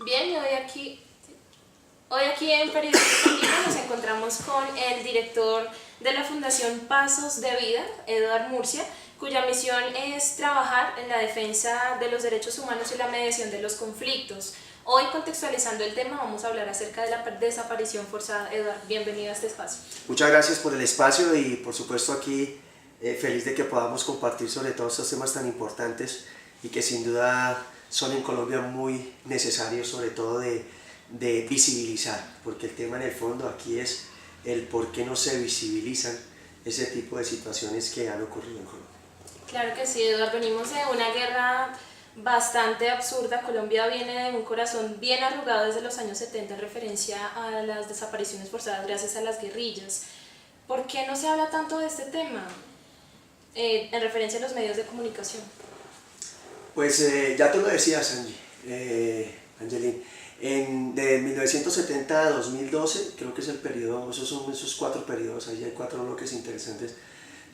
Bien, y hoy aquí en Periodistas en Vivo nos encontramos con el director de la Fundación Pasos de Vida, Eduard Murcia, cuya misión es trabajar en la defensa de los derechos humanos y la mediación de los conflictos. Hoy, contextualizando el tema, vamos a hablar acerca de la desaparición forzada. Eduard, bienvenido a este espacio. Muchas gracias por el espacio y por supuesto aquí feliz de que podamos compartir sobre todos estos temas tan importantes y que sin duda son en Colombia muy necesarios, sobre todo de visibilizar, porque el tema en el fondo aquí es el por qué no se visibilizan ese tipo de situaciones que han ocurrido en Colombia. Claro que sí, Eduard, venimos de una guerra bastante absurda. Colombia viene de un corazón bien arrugado desde los años 70 en referencia a las desapariciones forzadas gracias a las guerrillas. ¿Por qué no se habla tanto de este tema en referencia a los medios de comunicación? Pues ya tú lo decías, Angelín, de 1970 a 2012, creo que es el periodo, esos son esos 4 periodos, ahí hay 4 bloques interesantes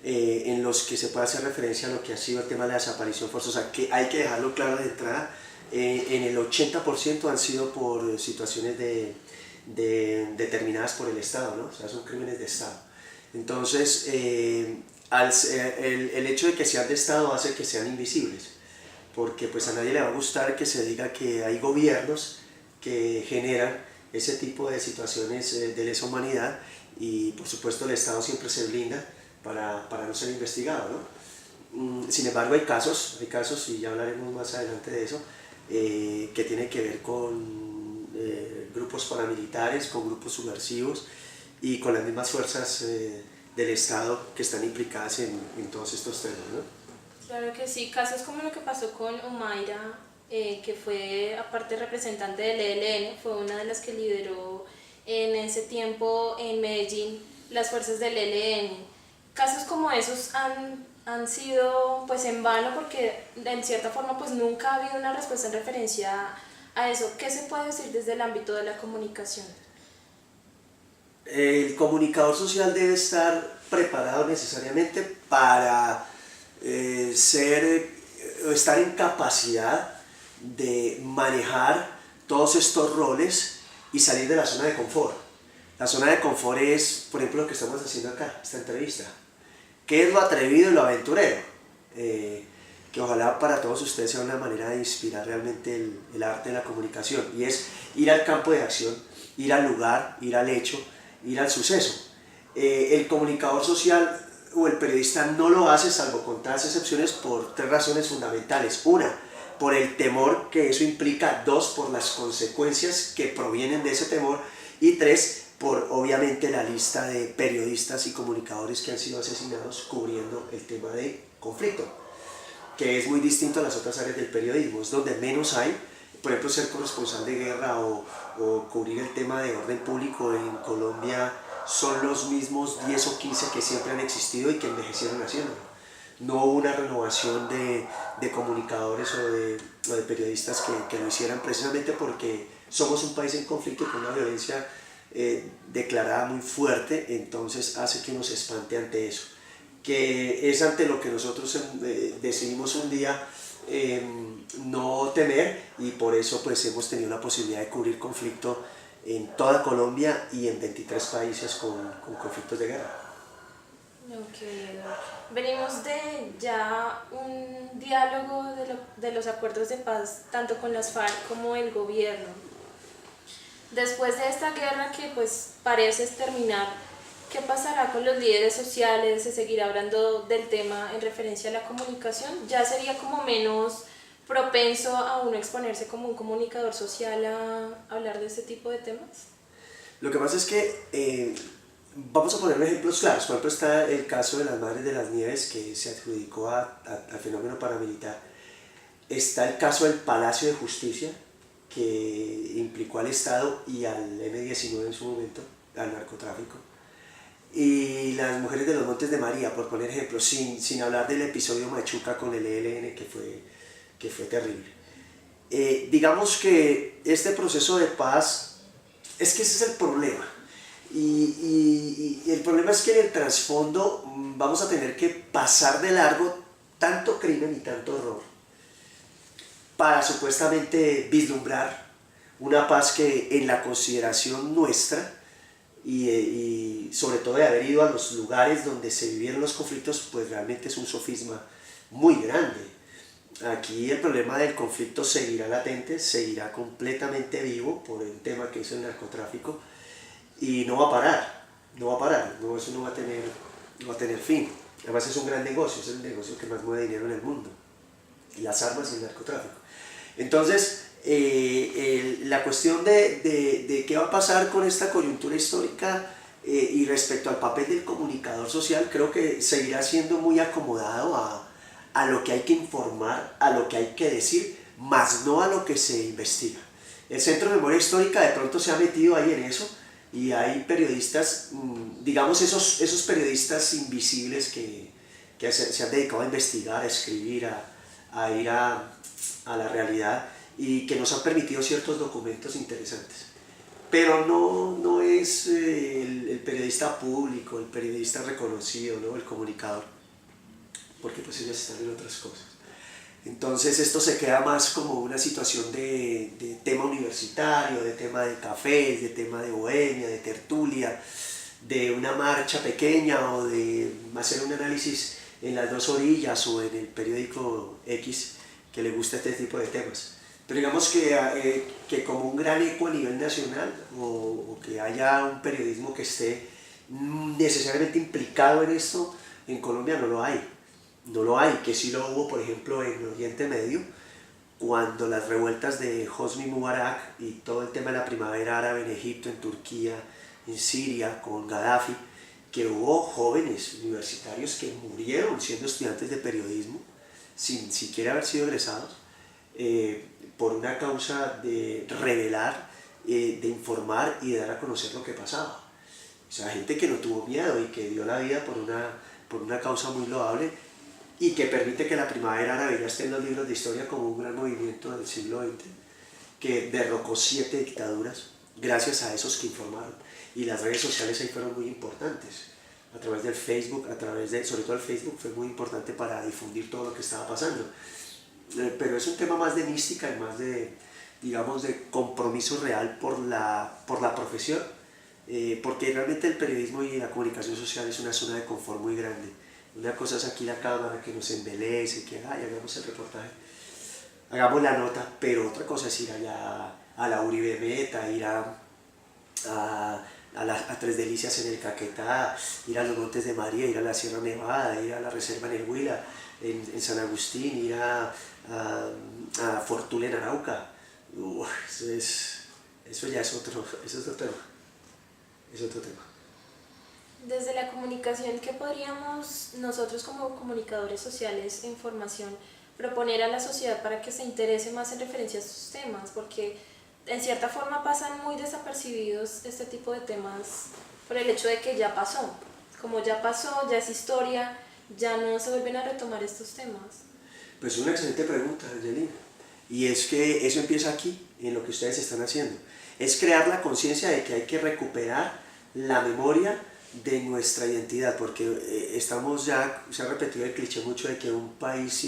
en los que se puede hacer referencia a lo que ha sido el tema de la desaparición forzosa, que hay que dejarlo claro de entrada. En el 80% han sido por situaciones determinadas por el Estado, ¿no? O sea, son crímenes de Estado. Entonces, el hecho de que sean de Estado hace que sean invisibles, porque pues a nadie le va a gustar que se diga que hay gobiernos que generan ese tipo de situaciones de lesa humanidad, y por supuesto el Estado siempre se blinda para no ser investigado, ¿no? Sin embargo hay casos, y ya hablaremos más adelante de eso, que tienen que ver con grupos paramilitares, con grupos subversivos y con las mismas fuerzas del Estado que están implicadas en todos estos temas, ¿no? Claro que sí, casos como lo que pasó con Omaira, que fue aparte representante del ELN, fue una de las que lideró en ese tiempo en Medellín las fuerzas del ELN. Casos como esos han sido pues en vano, porque en cierta forma pues nunca ha habido una respuesta en referencia a eso. ¿Qué se puede decir desde el ámbito de la comunicación? El comunicador social debe estar preparado necesariamente para estar en capacidad de manejar todos estos roles y salir de la zona de confort. La zona de confort es, por ejemplo, lo que estamos haciendo acá, esta entrevista. ¿Qué es lo atrevido y lo aventurero? Que ojalá para todos ustedes sea una manera de inspirar realmente el arte de la comunicación, y es ir al campo de acción, ir al lugar, ir al hecho, ir al suceso. El comunicador social o el periodista no lo hace, salvo contadas excepciones, por 3 razones fundamentales. 1, por el temor que eso implica. 2, por las consecuencias que provienen de ese temor. Y 3, por obviamente la lista de periodistas y comunicadores que han sido asesinados cubriendo el tema de conflicto, que es muy distinto a las otras áreas del periodismo. Es donde menos hay, por ejemplo, ser corresponsal de guerra o cubrir el tema de orden público en Colombia. Son los mismos 10 o 15 que siempre han existido y que envejecieron haciéndolo. No hubo una renovación de comunicadores o de periodistas que lo hicieran, precisamente porque somos un país en conflicto con una violencia declarada muy fuerte. Entonces hace que uno se espante ante eso, que es ante lo que nosotros decidimos un día no temer, y por eso pues hemos tenido la posibilidad de cubrir conflicto en toda Colombia y en 23 países con conflictos de guerra. Okay. Venimos de ya un diálogo de los acuerdos de paz tanto con las FARC como el gobierno. Después de esta guerra que pues parece terminar, ¿qué pasará con los líderes sociales? ¿Se seguirá hablando del tema en referencia a la comunicación? ¿Ya sería como menos propenso a uno exponerse como un comunicador social a hablar de este tipo de temas? Lo que pasa es que vamos a poner ejemplos claros. Por ejemplo, está el caso de las Madres de las Nieves, que se adjudicó al fenómeno paramilitar. Está el caso del Palacio de Justicia, que implicó al Estado y al M-19 en su momento, al narcotráfico. Y las Mujeres de los Montes de María, por poner ejemplos, sin hablar del episodio Machuca con el ELN, que fue terrible. Digamos que este proceso de paz, es que ese es el problema. Y el problema es que en el trasfondo vamos a tener que pasar de largo tanto crimen y tanto horror para supuestamente vislumbrar una paz que en la consideración nuestra y sobre todo de haber ido a los lugares donde se vivieron los conflictos, pues realmente es un sofisma muy grande. Aquí el problema del conflicto seguirá latente, seguirá completamente vivo por el tema que es el narcotráfico y no va a parar, no va a parar, no, eso no va a tener fin. Además es un gran negocio, es el negocio que más mueve dinero en el mundo, las armas y el narcotráfico. Entonces, la cuestión de qué va a pasar con esta coyuntura histórica y respecto al papel del comunicador social, creo que seguirá siendo muy acomodado a lo que hay que informar, a lo que hay que decir, más no a lo que se investiga. El Centro de Memoria Histórica de pronto se ha metido ahí en eso y hay periodistas, digamos esos periodistas invisibles que se han dedicado a investigar, a escribir, a ir a la realidad y que nos han permitido ciertos documentos interesantes. Pero no es el periodista público, el periodista reconocido, ¿no? El comunicador, porque pues ellos están en otras cosas. Entonces esto se queda más como una situación de tema universitario, de tema de cafés, de tema de bohemia, de tertulia, de una marcha pequeña o de hacer un análisis en las dos orillas o en el periódico X que le gusta este tipo de temas. Pero digamos que como un gran eco a nivel nacional o que haya un periodismo que esté necesariamente implicado en esto, en Colombia no lo hay. No lo hay, que sí lo hubo, por ejemplo, en Oriente Medio, cuando las revueltas de Hosni Mubarak y todo el tema de la primavera árabe en Egipto, en Turquía, en Siria, con Gaddafi, que hubo jóvenes universitarios que murieron siendo estudiantes de periodismo, sin siquiera haber sido egresados, por una causa de revelar, de informar y de dar a conocer lo que pasaba. O sea, gente que no tuvo miedo y que dio la vida por una causa muy loable y que permite que la primavera árabe ya esté en los libros de historia como un gran movimiento del siglo XX que derrocó 7 dictaduras gracias a esos que informaron. Y las redes sociales ahí fueron muy importantes. A través del Facebook, sobre todo el Facebook fue muy importante para difundir todo lo que estaba pasando. Pero es un tema más de mística y más de, digamos, de compromiso real por la profesión, porque realmente el periodismo y la comunicación social es una zona de confort muy grande. Una cosa es aquí la cámara que nos embelece, que hagamos el reportaje, hagamos la nota, pero otra cosa es ir allá a la Uribe Meta, ir a Tres Delicias en el Caquetá, ir a los Montes de María, ir a la Sierra Nevada, ir a la Reserva en el Huila, en San Agustín, ir a Fortuna en Arauca. Eso ya es otro tema. Desde la comunicación, ¿qué podríamos nosotros como comunicadores sociales en formación proponer a la sociedad para que se interese más en referencia a estos temas? Porque en cierta forma pasan muy desapercibidos este tipo de temas por el hecho de que ya pasó. Como ya pasó, ya es historia, ya no se vuelven a retomar estos temas. Pues es una excelente pregunta, Angelina. Y es que eso empieza aquí, en lo que ustedes están haciendo. Es crear la conciencia de que hay que recuperar la memoria de nuestra identidad, porque estamos ya, se ha repetido el cliché mucho de que un país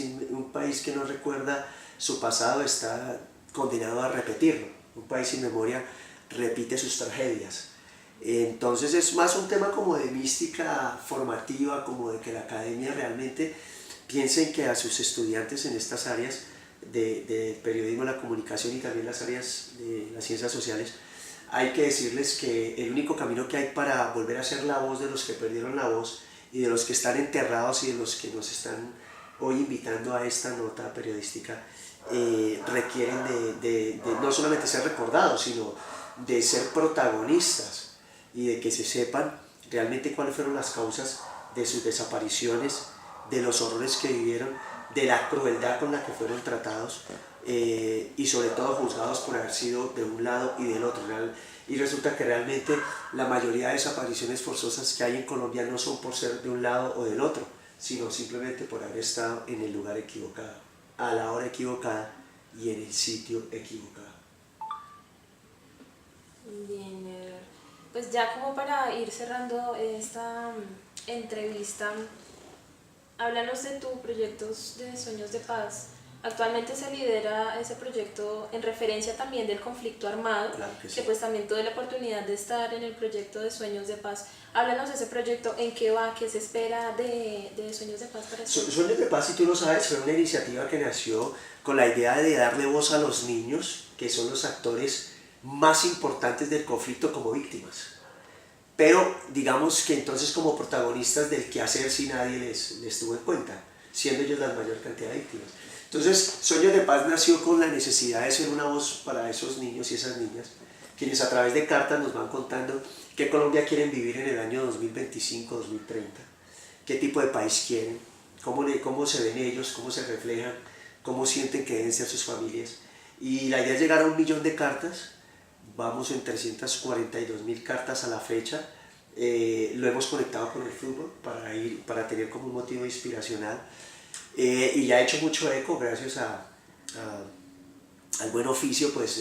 que no recuerda su pasado está condenado a repetirlo. Un país sin memoria repite sus tragedias. Entonces es más un tema como de mística formativa, como de que la academia realmente piense en que a sus estudiantes en estas áreas de periodismo, la comunicación y también las áreas de las ciencias sociales, hay que decirles que el único camino que hay para volver a ser la voz de los que perdieron la voz y de los que están enterrados y de los que nos están hoy invitando a esta nota periodística, requieren de no solamente ser recordados, sino de ser protagonistas y de que se sepan realmente cuáles fueron las causas de sus desapariciones, de los horrores que vivieron, de la crueldad con la que fueron tratados y sobre todo juzgados por haber sido de un lado y del otro. Y resulta que realmente la mayoría de desapariciones forzosas que hay en Colombia no son por ser de un lado o del otro, sino simplemente por haber estado en el lugar equivocado, a la hora equivocada y en el sitio equivocado. Bien, pues ya como para ir cerrando esta entrevista, háblanos de tus proyectos de Sueños de Paz. Actualmente se lidera ese proyecto en referencia también del conflicto armado, Claro que sí. que pues también tuve la oportunidad de estar en el proyecto de Sueños de Paz. Háblanos de ese proyecto, en qué va, qué se espera de Sueños de Paz para este año. Sueños de Paz, si tú lo sabes, fue una iniciativa que nació con la idea de darle voz a los niños, que son los actores más importantes del conflicto como víctimas. Pero digamos que entonces como protagonistas del quehacer si nadie les tuvo en cuenta, siendo ellos la mayor cantidad de víctimas. Entonces, Sueños de Paz nació con la necesidad de ser una voz para esos niños y esas niñas, quienes a través de cartas nos van contando qué Colombia quieren vivir en el año 2025, 2030, qué tipo de país quieren, cómo se ven ellos, cómo se reflejan, cómo sienten que deben ser sus familias. Y la idea es llegar a 1 millón de cartas, vamos en 342.000 cartas a la fecha, lo hemos conectado con el fútbol para tener como un motivo inspiracional. Y ya ha hecho mucho eco gracias al buen oficio, pues,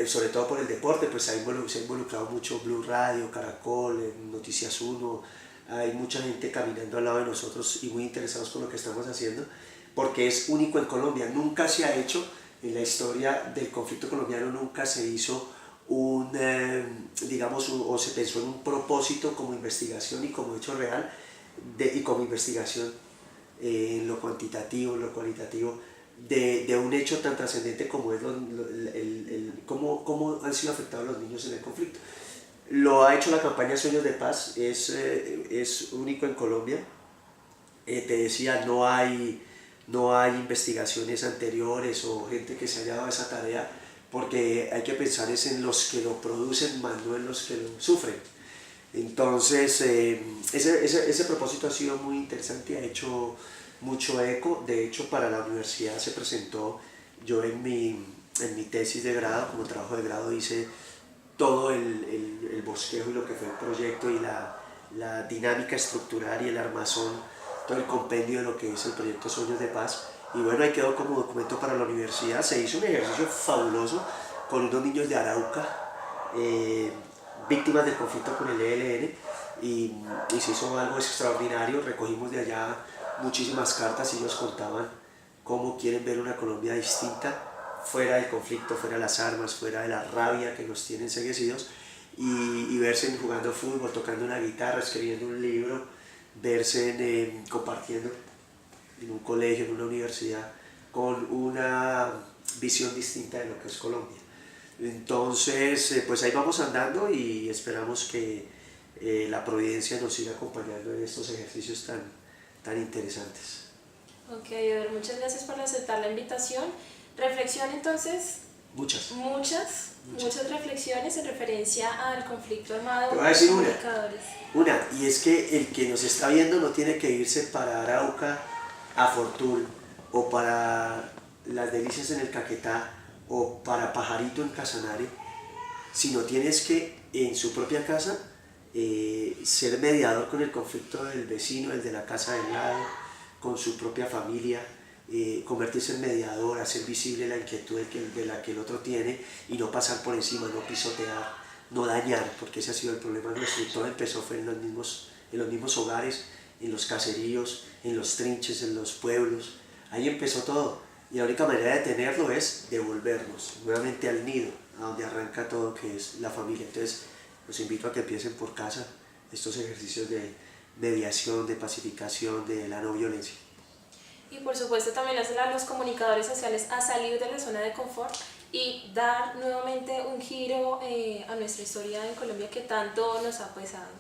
sobre todo por el deporte, pues se ha involucrado mucho Blue Radio, Caracol, Noticias 1, hay mucha gente caminando al lado de nosotros y muy interesados con lo que estamos haciendo, porque es único en Colombia, nunca se ha hecho en la historia del conflicto colombiano, nunca se hizo o se pensó en un propósito como investigación y como hecho real, y como investigación en lo cuantitativo, en lo cualitativo, de un hecho tan trascendente como es cómo han sido afectados los niños en el conflicto. Lo ha hecho la campaña Sueños de Paz, es único en Colombia. Te decía, no hay investigaciones anteriores o gente que se haya dado esa tarea, porque hay que pensar es en los que lo producen, más no en los que lo sufren. Entonces, ese propósito ha sido muy interesante y ha hecho mucho eco. De hecho, para la universidad se presentó, yo en mi tesis de grado, como trabajo de grado, hice todo el bosquejo y lo que fue el proyecto y la dinámica estructural y el armazón, todo el compendio de lo que es el proyecto Sueños de Paz. Y bueno, ahí quedó como documento para la universidad. Se hizo un ejercicio fabuloso con unos niños de Arauca, víctimas del conflicto con el ELN, y se hizo algo extraordinario. Recogimos de allá muchísimas cartas y ellos contaban cómo quieren ver una Colombia distinta, fuera del conflicto, fuera de las armas, fuera de la rabia que nos tienen enceguecidos, y verse jugando fútbol, tocando una guitarra, escribiendo un libro, verse compartiendo en un colegio, en una universidad, con una visión distinta de lo que es Colombia. Entonces, pues ahí vamos andando y esperamos que la providencia nos siga acompañando en estos ejercicios tan interesantes. Ok, Eder, muchas gracias por aceptar la invitación. Reflexión entonces, Muchas reflexiones en referencia al conflicto armado. Te voy a decir una, y es que el que nos está viendo no tiene que irse para Arauca, a Fortul, o para Las Delicias en el Caquetá, o para Pajarito en Casanare, sino tienes que en su propia casa ser mediador con el conflicto del vecino, el de la casa del lado, con su propia familia, convertirse en mediador, hacer visible la inquietud de la que el otro tiene y no pasar por encima, no pisotear, no dañar, porque ese ha sido el problema nuestro y todo empezó fue en los mismos hogares, en los caseríos, en los trinches, en los pueblos, ahí empezó todo. Y la única manera de tenerlo es devolvernos nuevamente al nido, a donde arranca todo, que es la familia. Entonces, los invito a que empiecen por casa estos ejercicios de mediación, de pacificación, de la no violencia. Y por supuesto también hacer a los comunicadores sociales a salir de la zona de confort y dar nuevamente un giro a nuestra historia en Colombia que tanto nos ha pesado.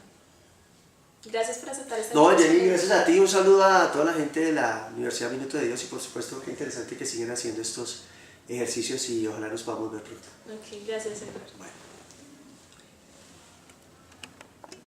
Gracias por aceptar esta invitación. No, Jenny, gracias a ti. Un saludo a toda la gente de la Universidad Minuto de Dios y por supuesto qué interesante que siguen haciendo estos ejercicios y ojalá nos podamos ver pronto. Ok, gracias, Eduardo. Bueno.